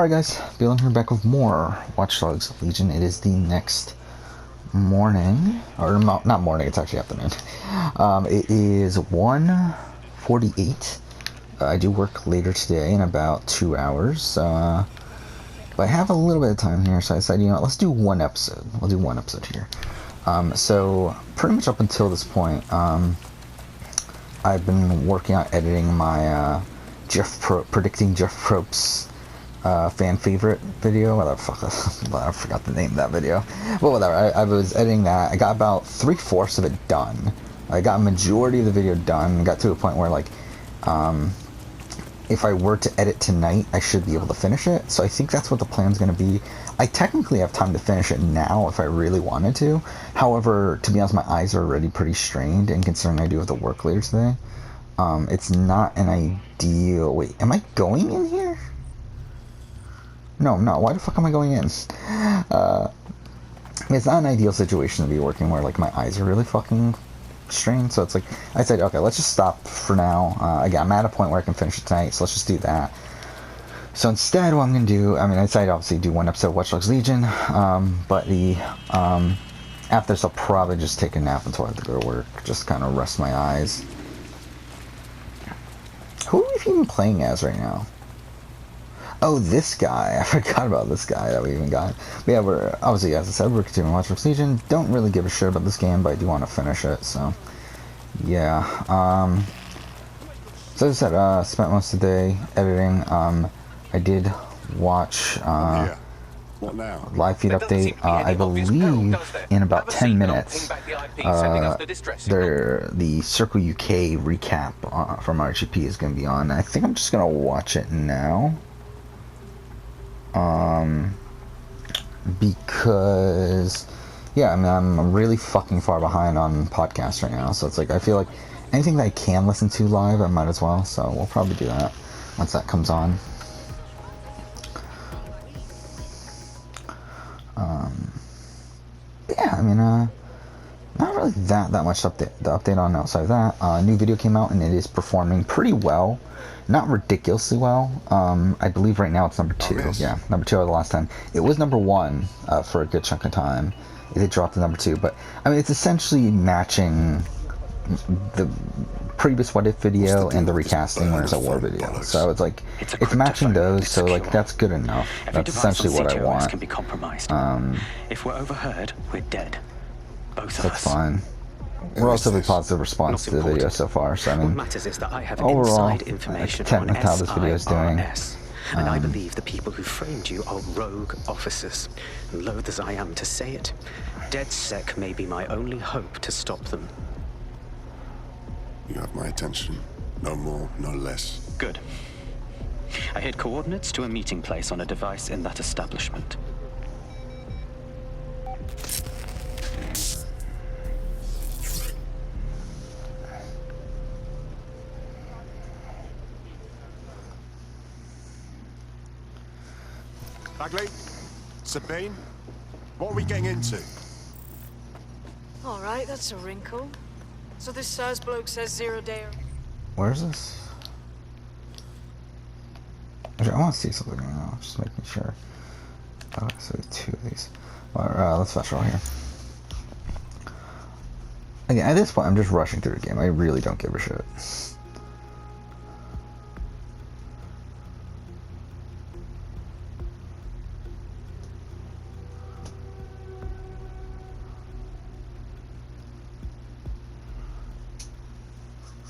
Alright guys, Beelan here back with more Watch Dogs Legion. It is the next morning, or not morning, it's actually afternoon. It is 1:48. I do work later today in about 2 hours, but I have a little bit of time here, so I decided, let's do one episode. We'll do one episode here. So pretty much up until this point, I've been working on editing my predicting Jeff Probst's fan favorite video. What the fuck? I forgot the name of that video. Well, whatever. I was editing that. I got about 3/4 of it done. I got a majority of the video done. Got to a point where, like, if I were to edit tonight, I should be able to finish it. So I think that's what the plan's going to be. I technically have time to finish it now if I really wanted to. However, to be honest, my eyes are already pretty strained, and considering I do have to work later today, it's not an ideal... Wait, am I going in here? No, I'm not. Why the fuck am I going in? It's not an ideal situation to be working where, like, my eyes are really fucking strained. So it's like, I said, okay, let's just stop for now. Again, I'm at a point where I can finish it tonight, so let's just do that. So instead, what I'm going to do, I decided obviously to do one episode of Watch Dogs Legion, but after this, I'll probably just take a nap until I have to go to work, just kind of rest my eyes. Who are we even playing as right now? Oh, this guy. I forgot about this guy that we even got. But yeah, we're, obviously, as I said, we're continuing Watch Dogs Legion. Don't really give a shit about this game, but I do want to finish it, so yeah. So as I said, spent most of the day editing. I did watch What now? live feed update. I believe in about 10 minutes, the Circle UK recap from RGP is going to be on. I think I'm just going to watch it now. Because, yeah, I'm really fucking far behind on podcasts right now, so it's like, I feel like anything that I can listen to live, I might as well, so we'll probably do that once that comes on. Yeah, not really that much update on outside of that. A new video came out, and it is performing pretty well. Not ridiculously well. I believe right now it's number 2. Yeah, number 2 the last time. It was number 1 for a good chunk of time. It did drop to number 2, but it's essentially matching the previous What If video and the recasting Where's That War video. So it's like, it's matching those, so like that's good enough. That's essentially what I want. Can be compromised. If we're overheard, we're dead. Both of us. That's fine. Relatively positive response to the video so far, so what matters is that I have overall, inside information I'm content with how this video is doing. And I believe the people who framed you are rogue officers. Loath as I am to say it, DedSec may be my only hope to stop them. You have my attention. No more, no less. Good. I hid coordinates to a meeting place on a device in that establishment. Bagley? Sabine? What are we getting into? Alright, that's a wrinkle. So this Saz bloke says 0 day. Where is this? Actually, I want to see something right now, just making sure. Okay, so 2 of these. Alright, let's fast roll here. Again, at this point, I'm just rushing through the game. I really don't give a shit.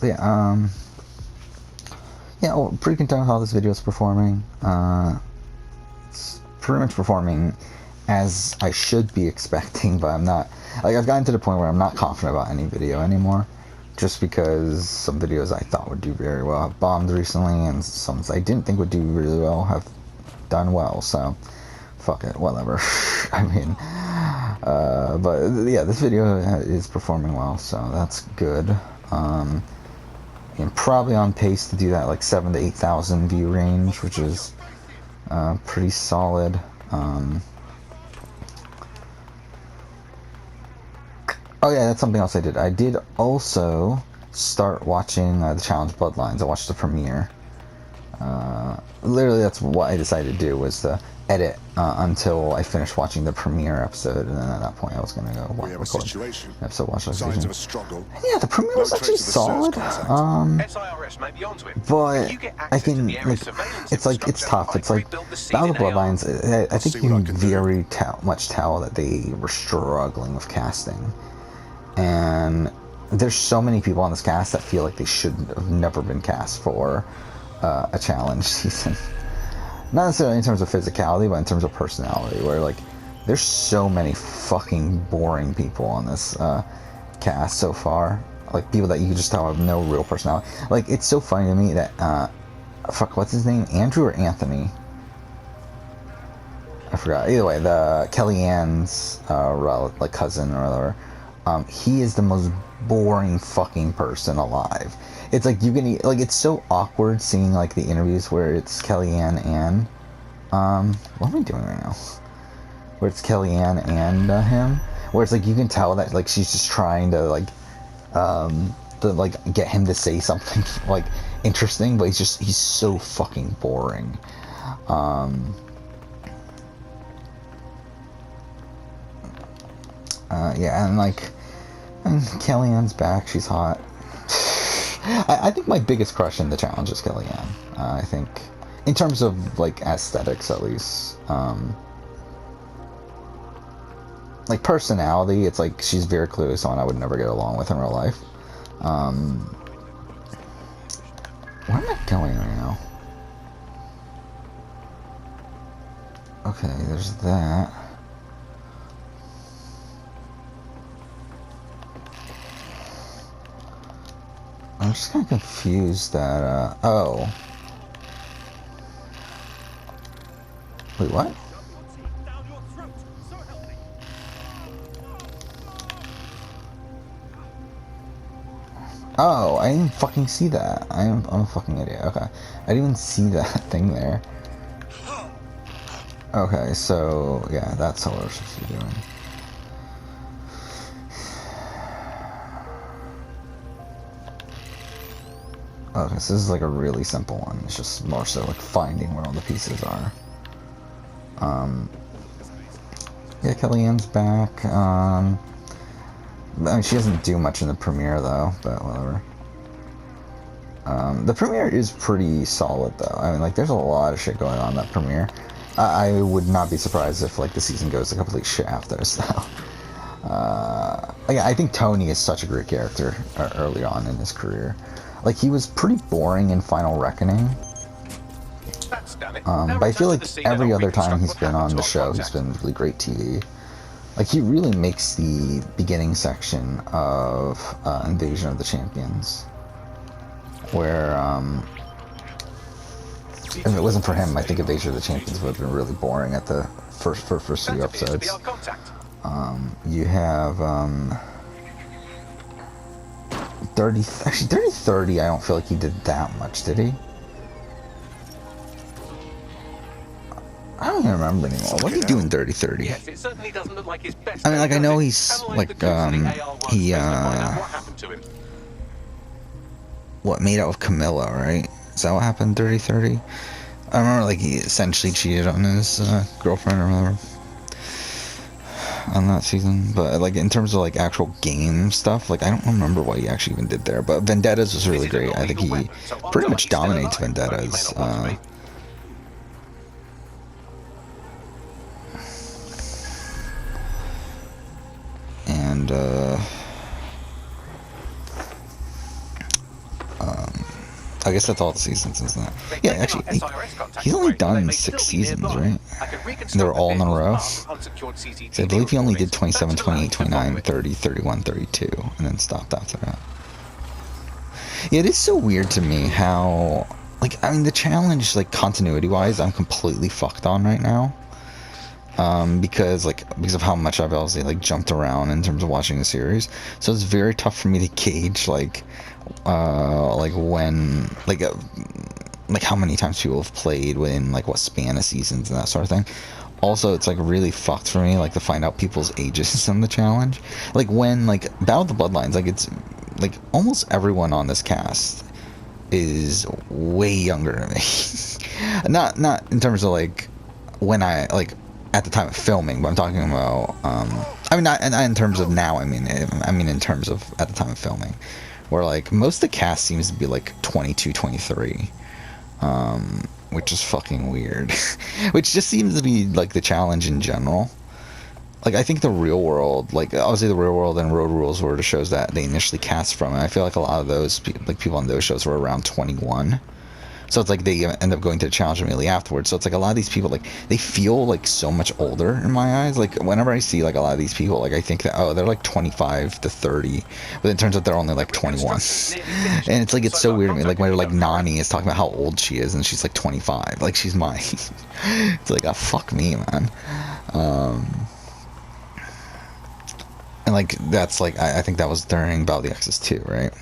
Yeah, well, pretty content with how this video is performing. It's pretty much performing as I should be expecting, but I'm not. Like, I've gotten to the point where I'm not confident about any video anymore, just because some videos I thought would do very well have bombed recently, and some I didn't think would do really well have done well, so fuck it, whatever. But yeah, this video is performing well, so that's good. And probably on pace to do that like 7,000 to 8,000 view range, which is pretty solid. Oh yeah, that's something else I did. I did also start watching the Challenge Bloodlines. I watched the premiere. Literally, that's what I decided to do, was to edit until I finished watching the premiere episode, and then at that point I was gonna go We have a record situation. episode, watch the Signs season. of a struggle. Yeah, the premiere was No actually trace of the SIRS solid. contact. SIRS may be onto it. But If you get I access to can, the area's like, surveillance it's like, it's tough. infrastructure, It's like, I could rebuild the scene Battle of in AR. Bloodlines, I think see you what I can can do. very much tell that they were struggling with casting. And there's so many people on this cast that feel like they should have never been cast for a challenge season. Not necessarily in terms of physicality, but in terms of personality, where, like, there's so many fucking boring people on this cast so far. Like, people that you just tell have no real personality. Like, it's so funny to me that, fuck, what's his name? Andrew or Anthony? I forgot. Either way, the Kellyanne's, like, cousin or whatever, he is the most boring fucking person alive. It's like, you can, like, it's so awkward seeing, like, the interviews where it's Kellyanne and, what am I doing right now? Where it's Kellyanne and, him, where it's like, you can tell that, like, she's just trying to, like, get him to say something, like, interesting, but he's so fucking boring. Yeah, and, like, and Kellyanne's back, she's hot. I think my biggest crush in the challenge is Kellyanne. I think, in terms of, like, aesthetics, at least. Like, personality, it's like, she's very clearly someone I would never get along with in real life. Where am I going right now? Okay, there's that. I'm just kind of confused that, oh. Wait, what? Oh, I didn't fucking see that. I'm a fucking idiot. Okay. I didn't even see that thing there. Okay, so, yeah, that's what we're supposed to be doing. Okay, so this is like a really simple one. It's just more so like finding where all the pieces are. Yeah, Kellyanne's back. I mean, she doesn't do much in the premiere though, but whatever. The premiere is pretty solid though. I mean, like, there's a lot of shit going on in that premiere. I would not be surprised if, like, the season goes to complete shit after, so. Like, I think Tony is such a great character early on in his career. Like, he was pretty boring in Final Reckoning. But I feel like every other time he's been on the show, he's been really great TV. Like, he really makes the beginning section of Invasion of the Champions, where, if it wasn't for him, I think Invasion of the Champions would have been really boring at the first few episodes. You have, 30-30, I don't feel like he did that much, did he? I don't even remember anymore. What did he do in 30-30? Yes, it certainly doesn't look like his best. I mean, like, I know he's, Analyze like, the goods in the AR he, workspace to find out what happened to him. what, made out with Camilla, right? Is that what happened in 30-30? I remember, like, he essentially cheated on his girlfriend or whatever on that season. But, like, in terms of, like, actual game stuff, like, I don't remember what he actually even did there. But Vendettas was really great. I think he pretty much dominates Vendettas. And, I guess that's all the seasons, isn't it? Yeah, actually, he's only done 6 seasons, right? And they're all in a row. So I believe he only did 27, 28, 29, 30, 31, 32, and then stopped after that. Yeah, it is so weird to me how, like, I mean, the challenge, like, continuity-wise, I'm completely fucked on right now. Because of how much I've obviously, like, jumped around in terms of watching the series. So it's very tough for me to gauge, like when, like how many times people have played within, like, what span of seasons and that sort of thing. Also, it's, like, really fucked for me, like, to find out people's ages in the challenge. Like, when, like, Battle of the Bloodlines, like, it's, like, almost everyone on this cast is way younger than me. not in terms of like when I like at the time of filming, but I'm talking about I mean not in terms of now. I mean in terms of at the time of filming, where like most of the cast seems to be like 22, 23, which is fucking weird. Which just seems to be like the challenge in general. Like, I think the Real World, like, obviously the Real World and Road Rules were the shows that they initially cast from, and I feel like a lot of those, like, people on those shows were around 21. So it's like they end up going to the challenge immediately afterwards. So it's like a lot of these people, like, they feel, like, so much older in my eyes. Like, whenever I see, like, a lot of these people, like, I think that, oh, they're, like, 25 to 30. But it turns out they're only, like, 21. And it's, like, it's so weird to me. Like, when, like, Nani is talking about how old she is, and she's, like, 25. Like, she's my... It's like, oh, fuck me, man. And like that's like I think that was during Battle of the Exes too, right?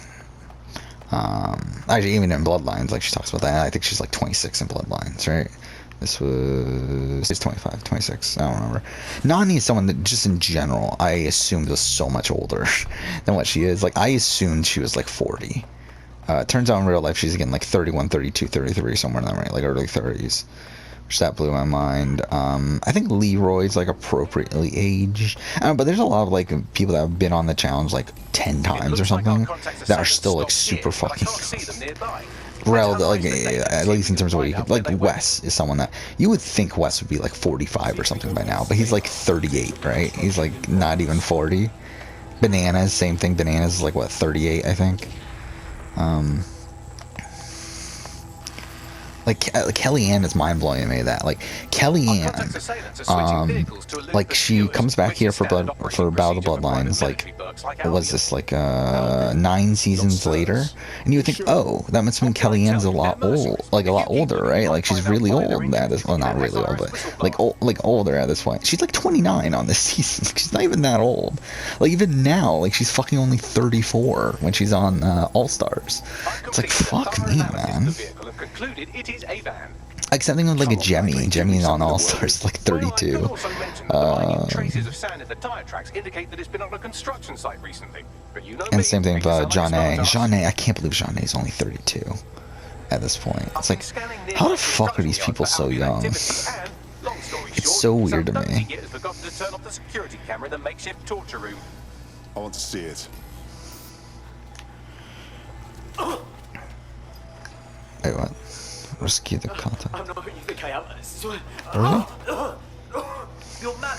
Actually, even in Bloodlines, like she talks about that. And I think she's like 26 in Bloodlines, right? This was 25, 26. I don't remember. Nani is someone that just in general I assumed was so much older than what she is. Like I assumed she was like 40. It turns out in real life she's again like 31, 32, 33, somewhere in that range, like early 30s. Which that blew my mind. I think Leroy's like appropriately aged, but there's a lot of like people that have been on the challenge like 10 times or something that are still like super fucking like at least in terms of what you could like. Wes is someone that you would think Wes would be like 45 or something by now, but he's like 38, right? He's like not even 40. Bananas, same thing. Bananas is like what, 38, I think. Like Kellyanne is mind-blowing to me that like Kellyanne like she comes back here for Battle of the Bloodlines like what was this like 9 seasons later, and you would think, oh, that must mean Kellyanne's a lot older, right? Like she's really old at this, well, not really old, but like older at this point. She's like 29 on this season. She's not even that old. Like even now, like she's fucking only 34 when she's on All Stars. It's like, fuck me, man. Like something with like a Jemmy's on All Stars like 32. Traces of sand in the tire tracks indicate that it's been on a construction site recently. But you know and same thing with John A. I can't believe John A is only 32 at this point. It's like, how the fuck are these people so young? It's so weird to me. I want to see it. Wait, what? Rescue the content. I'm not who you think I am, I swear. Really? You're mad.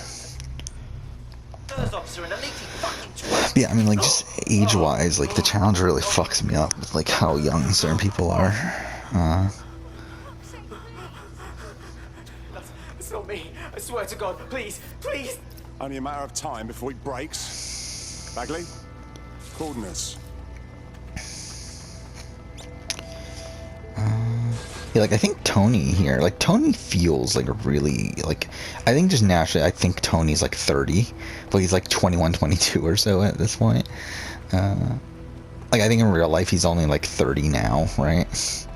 First officer in a leaky fucking twat. Yeah, I mean, like, just age-wise, like, the challenge really fucks me up with, like, how young certain people are. It's not me. I swear to God. Please, please. Only a matter of time before it breaks. Bagley? Coordinates. Yeah, like, I think Tony here, like, Tony feels like a really, like, I think just naturally, I think Tony's like 30, but he's like 21, 22 or so at this point. Like, I think in real life he's only like 30 now, right? It's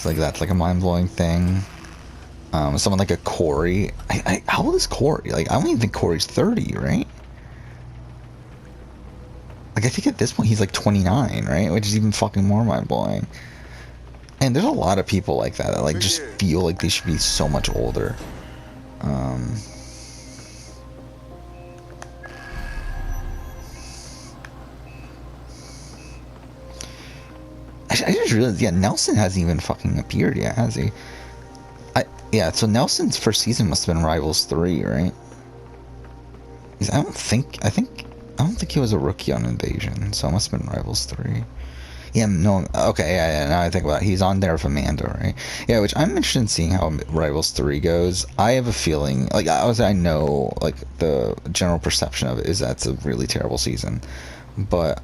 like, that's like a mind-blowing thing. Someone like a Corey, how old is Corey? Like, I don't even think Corey's 30, right? Like, I think at this point he's like 29, right? Which is even fucking more mind-blowing. And there's a lot of people like that like just feel like they should be so much older. I just realized, yeah, Nelson hasn't even fucking appeared yet, has he? Yeah, so Nelson's first season must have been Rivals 3, right? I don't think he was a rookie on Invasion, so it must have been Rivals 3. Yeah, no, okay, yeah, now I think about it, he's on there with Amanda, right? Yeah, which I'm interested in seeing how Rivals 3 goes. I have a feeling, like, I know, like, the general perception of it is that it's a really terrible season, but,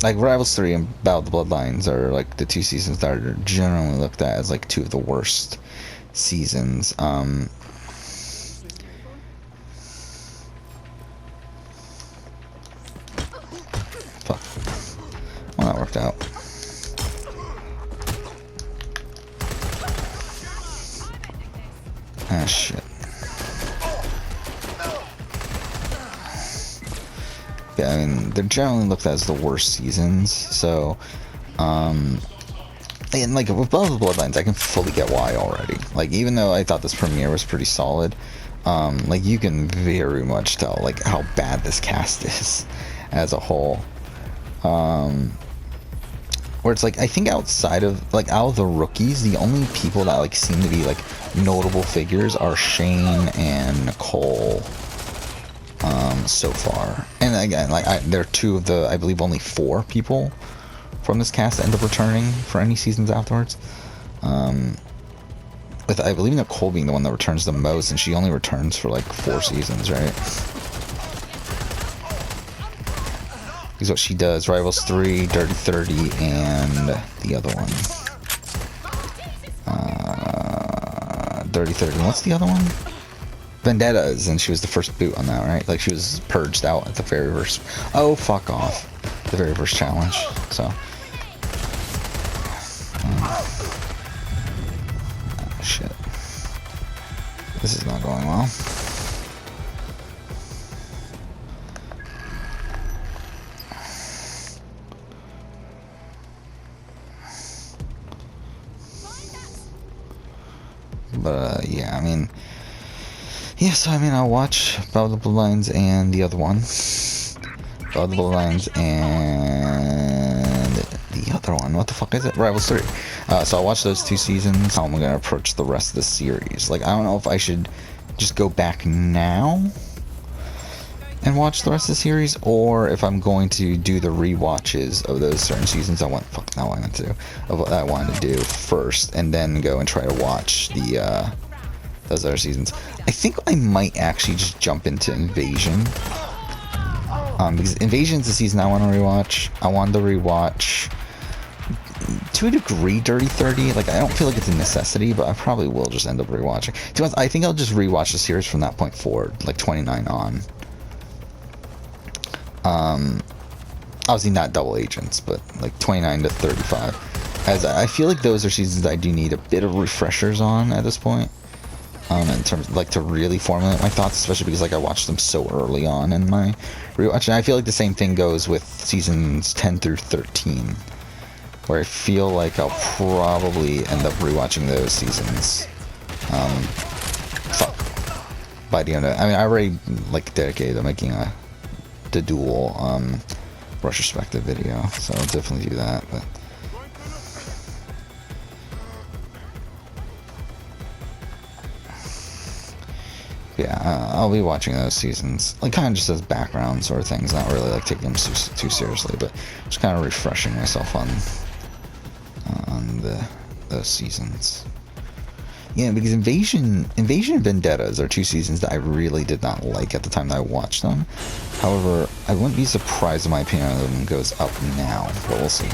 like, Rivals 3 and Battle of the Bloodlines are, like, the 2 seasons that are generally looked at as, like, 2 of the worst seasons. Fuck. Well, that worked out. Ah, shit. I mean, they're generally looked at as the worst seasons. So, and like with Battle of the Bloodlines, I can fully get why already. Like, even though I thought this premiere was pretty solid, like you can very much tell like how bad this cast is as a whole. Where it's like, I think outside of, like, out of the rookies, the only people that, like, seem to be, like, notable figures are Shane and Nicole, so far. And again, like, they're two of the, I believe, only 4 people from this cast that end up returning for any seasons afterwards. With, I believe, Nicole being the one that returns the most, and she only returns for, like, 4 seasons, right? Is what she does. Rivals 3, Dirty 30, and the other one. Dirty 30. What's the other one? Vendettas, and she was the first boot on that, right? Like, she was purged out at the very first... Oh, fuck off. The very first challenge, so... Oh, shit. This is not going well. But, yeah, I mean... Yeah, so, I mean, I'll watch Battle of the Bloodlines and the other one. Battle of the Bloodlines and... the other one. What the fuck is it? Rivals 3. So I'll watch those 2 seasons. How am I going to approach the rest of the series? Like, I don't know if I should just go back now and watch the rest of the series, or if I'm going to do the rewatches of those certain seasons I want to of what I wanted to do first, and then go and try to watch the those other seasons. I think I might actually just jump into Invasion, because Invasion's the season I want to rewatch. I wanted to rewatch to a degree Dirty 30. Like, I don't feel like it's a necessity, but I probably will just end up rewatching. To be honest, I think I'll just rewatch the series from that point forward, like 29 on. Obviously not Double Agents, but like 29 to 35, as I feel like those are seasons that I do need a bit of refreshers on at this point, in terms of, like, to really formulate my thoughts, especially because, like, I watched them so early on in my rewatch. And I feel like the same thing goes with seasons 10 through 13, where I feel like I'll probably end up rewatching those seasons by the end of it. I mean, I already, like, dedicated to making the dual retrospective video, so I'll definitely do that. But yeah, I'll be watching those seasons, like, kind of just as background sort of things, not really like taking them too seriously, but just kind of refreshing myself on those seasons. Yeah, because Invasion and Vendettas are 2 seasons that I really did not like at the time that I watched them. However, I wouldn't be surprised if my opinion on them goes up now, but we'll see.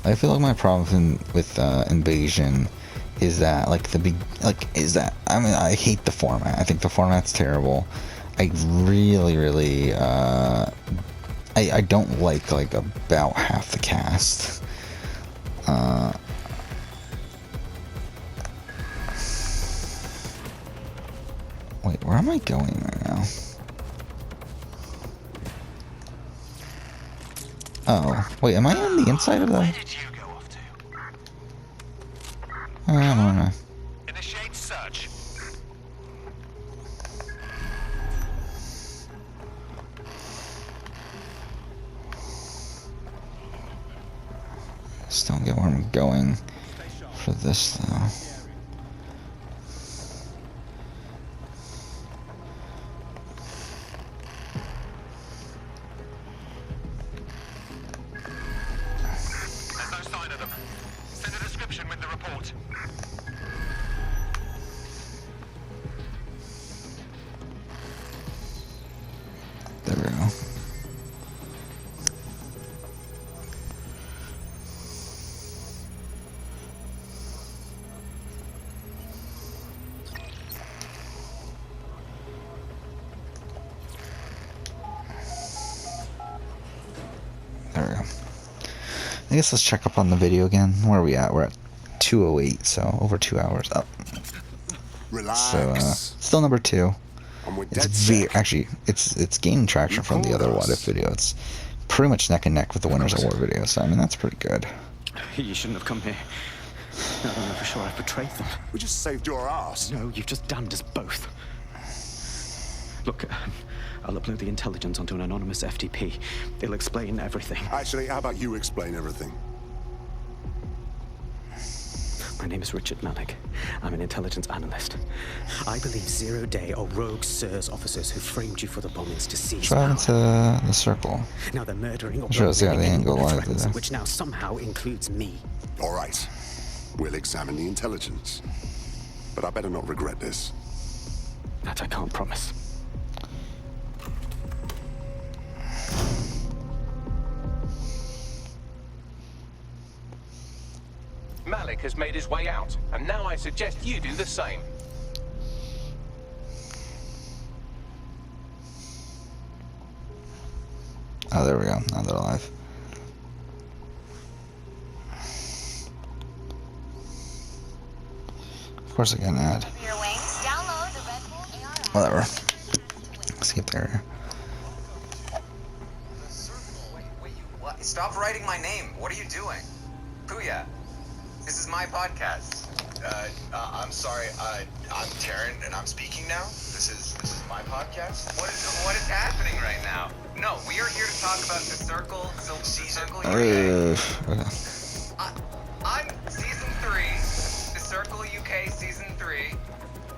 I feel like my problem with Invasion is that, like, I mean, I hate the format. I think the format's terrible. I really, I don't like about half the cast. Wait, where am I going right now? Oh, wait, am I on the inside of the... Where did you go off to? I don't know. Initiate search. Just don't get where I'm going for this, though. There's no sign of them. Send a description with the report. There we go. There we go. I guess let's check up on the video again. Where are we at? We're at 2:08, so over 2 hours up. Relax. So, still number 2. I'm with It's DedSec. actually it's gaining traction from the other What If video. It's pretty much neck and neck with the Winners of War video. So I mean that's pretty good. You shouldn't have come here. I don't know for sure I've betrayed them. We just saved your ass. No, you've just damned us both. Look, I'll upload the intelligence onto an anonymous FTP. It'll explain everything. Actually, how about you explain everything? My name is Richard Malik. I'm an intelligence analyst. I believe 0 Day are rogue SIRS officers who framed you for the bombings to seize Try power. into the circle. Now they're murdering or Shows, yeah, they ain't anyone gonna who lie to threatens, that. which now somehow includes me. All right. We'll examine the intelligence. But I better not regret this. That I can't promise. Malik has made his way out, and now I suggest you do the same. Oh, there we go. Now they're alive. Of course I get an ad. Whatever. Let's get there. Wait, what? Stop writing my name. What are you doing? Puya, this is my podcast. I'm sorry. I'm Taryn, and I'm speaking now. This is my podcast. What is happening right now? No, we are here to talk about the Circle. Circle. Okay. I'm season 3. The Circle UK season 3.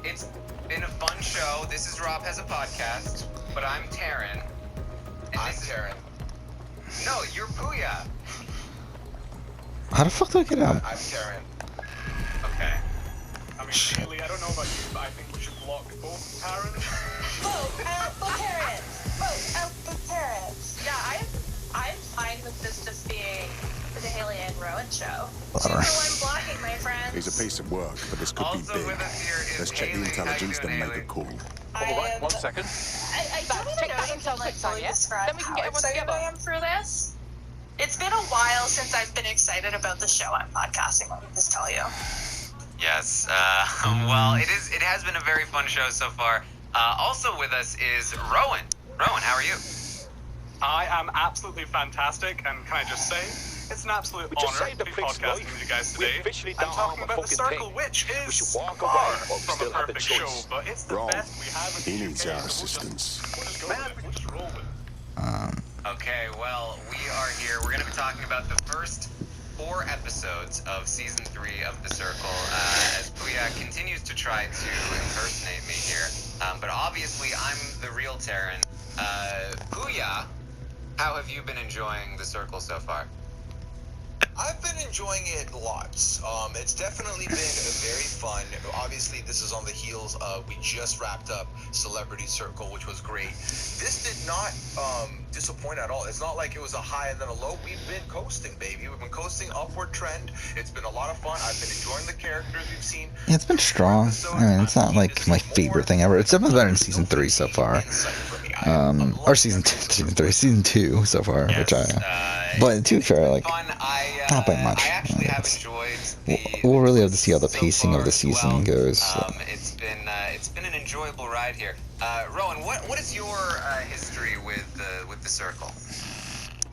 It's been a fun show. This is Rob Has a Podcast, but I'm Taryn. I'm Taryn. No, you're Puya. How the fuck do I get out? I'm Taryn. Okay. I mean, Haley, I don't know about you, but I think we should block both Taryn. Both parents. Yeah, I'm fine with this just being the Haley and Rowan show. Whatever. I'm blocking my friends. He's a piece of work, but this could be Also big. with us here is Let's check the Haley. intelligence, How you then doing, make a Haley? call. All right, 1 second. I don't check know that if intel I can quick, Sonia. describe Then we can how get everyone excited together. I am for this. It's been a while since I've been excited about the show I'm podcasting, let me just tell you. Yes. Well, it has been a very fun show so far. Also with us is Rowan. Rowan, how are you? I am absolutely fantastic, and can I just say, it's an absolute We just honor saved to a be big podcasting exploit. with you guys We today. officially I'm don't talking harm a about the fucking Circle, thing. which We is should walk far away while we from still a have the perfect choice. show, but it's the Wrong. best we have in the He UK. needs so our we'll just- assistance. We'll just roll with it. Okay, well, we are here. We're going to be talking about the first 4 episodes of season 3 of The Circle, as Puya continues to try to impersonate me here. But obviously, I'm the real Taryn. Puya, how have you been enjoying The Circle so far? I've been enjoying it lots. It's definitely been very fun. Obviously, this is on the heels of, we just wrapped up Celebrity Circle, which was great. This did not disappoint at all. It's not like it was a high and then a low. We've been coasting, baby. We've been coasting upward trend. It's been a lot of fun. I've been enjoying the characters we've seen. Yeah, it's been strong. I mean, it's not like my favorite thing ever. It's definitely better than season 3 so far. Or season 2 so far, which but to be fair, like, not by much. I actually have It's- enjoyed we'll really have to see how the so pacing far of the as season well. goes. So. It's been an enjoyable ride here. Rowan, what is your history with the Circle?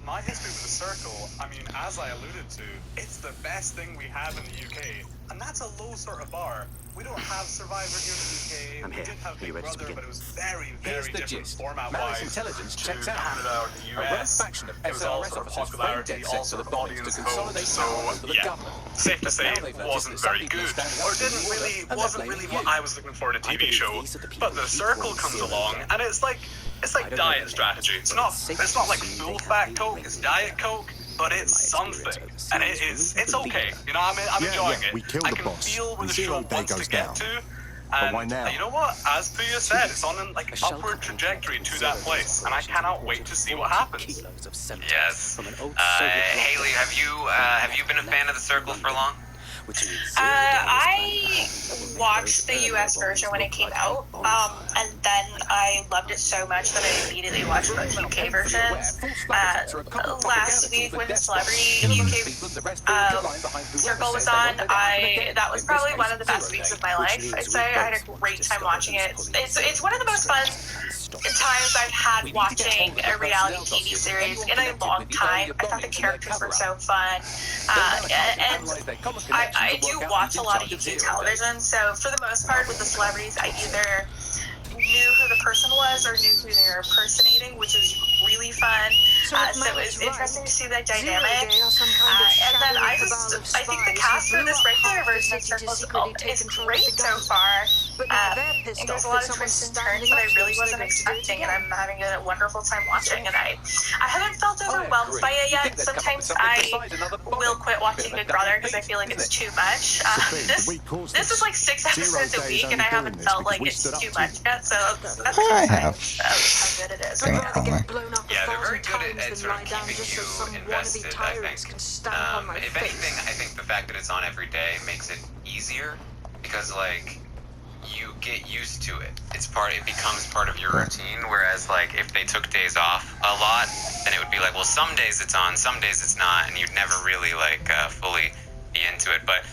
My history with the Circle, I mean, as I alluded to, it's the best thing we have in the UK, and that's a low sort of bar. We don't have Survivor here in the UK. I'm We here. did have Are you Big ready to Brother, begin? but it was very, Here's very the different gist. format-wise Malik's intelligence to checks out. Canada or the A rogue US. faction of It was all SRS sort of officers popularity, framed all DedSec sort of to audience vote. consolidate power So under the yeah, government. safe to say, Now they've noticed wasn't that some very people good, are standing or up to the didn't order, really, and they're wasn't blaming really you. what I was looking for in a TV believe show. these are the people But the who Circle equal comes zero along, day. and it's like I don't diet know strategy. It's but not it's safe to like assume full they fat have Coke. been It's raised Diet Coke, but in it's my experience something, overseas, and we it's believe okay. it. You know, I'm enjoying yeah, it. we killed I the can boss. feel where the Zero show day wants goes to get down. to. But And why now? you know what? As Puya said, it's on an A shell upward company trajectory to zero that days place, and I operations cannot imported wait to see 40 what happens. kilos of semitone Yes. from an old Soviet bloc Haley, have you been a fan of the Circle for long? I watched the US version when it came out, and then I loved it so much that I immediately watched both UK versions. Last week when the Celebrity UK Circle was on, that was probably one of the best weeks of my life. I'd say I had a great time watching it. It's one of the most fun times I've had watching a reality TV series in a long time. I thought the characters were so fun, and I do watch a lot of UK television, so for the most part with the celebrities, I either knew who the person was or knew who they were impersonating, which is really fun. So it was interesting to see that dynamic. And then I think the cast for this regular version of Circle is great so far. There's a lot of twists and turns that I really wasn't expecting, and I'm having a wonderful time watching. And I haven't felt overwhelmed by it yet. Sometimes I will quit watching Big Brother because I feel like it's too much. This is like 6 episodes a week, and I haven't felt like it's too much yet. So that's I have. how good it is. Yeah, they're very good at sort of keeping you invested, I think. If anything, I think the fact that it's on every day makes it easier, because, like, you get used to it. It becomes part of your routine, whereas, like, if they took days off a lot, then it would be like, well, some days it's on, some days it's not, and you'd never really, like, fully be into it. But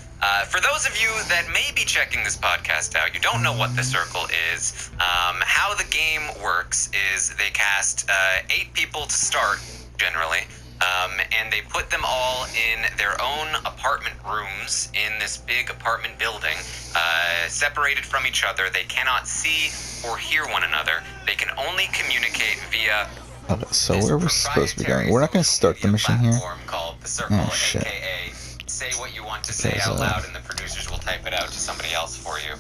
for those of you that may be checking this podcast out, you don't know what the Circle is. How the game works is they cast 8 people to start, generally, and they put them all in their own apartment rooms in this big apartment building, separated from each other. They cannot see or hear one another. They can only communicate via... So where are we supposed to be going? We're not going to start the mission here. Called the Circle, oh, shit. AKA say what you want to say out loud, and the producers will type it out to somebody else for you.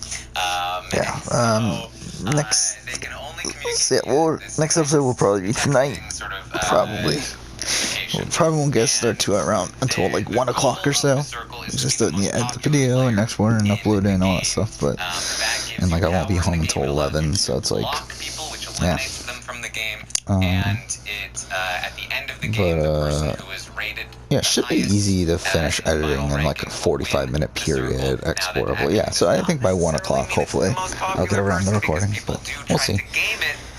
Next episode will probably be tonight. Probably. We probably won't get started to around until like 1 o'clock or so. Just to edit the video and export and upload it and all that stuff. But and like I won't be home until 11, so it's like yeah. And it at the end of the game, the person who is rated yeah, it should be easy to finish editing in like a 45-minute period, exportable. Yeah, so I think by 1 o'clock, hopefully, I'll get around the recording, but we'll see.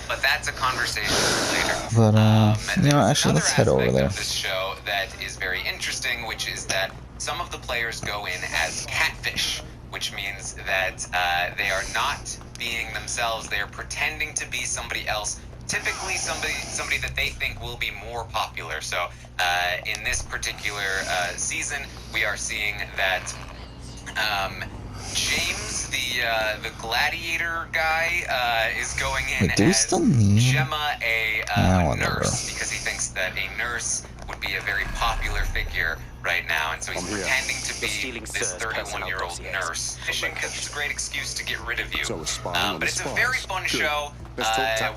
But that's a conversation later. But, you know, actually, let's head over there. This show that is very interesting, which is that some of the players go in as catfish, which means that they are not being themselves. They are pretending to be somebody else. Typically somebody that they think will be more popular. So in this particular season, we are seeing that James, the gladiator guy, is going in as Gemma, a nurse, because he thinks that a nurse would be a very popular figure right now, and so he's pretending to be this 31-year-old nurse fishing, because it's a great excuse to get rid of you. But it's a very fun show.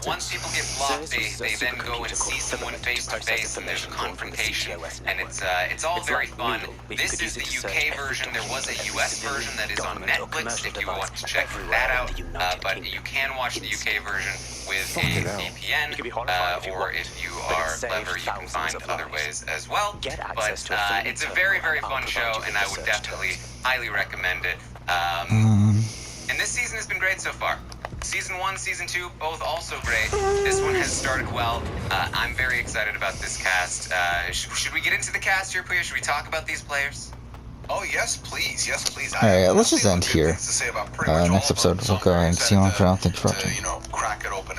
Once people get blocked, they then go and see someone face to face, and there's a confrontation, and it's all very fun. This is the UK version. There was a US version that is on Netflix if you want to check that out, but you can watch the UK version with a VPN, or if you are clever, you can find other ways as well. But it's a very, very fun show, and I would definitely highly recommend it. And this season has been great so far. Season 1, Season 2, both also great. This one has started well. I'm very excited about this cast. Should we get into the cast here, Puya? Should we talk about these players? Oh, yes, please. Yes, please. Alright, let's just end here. Next episode, we'll go and see you on for now. Thanks for watching. Crack it open.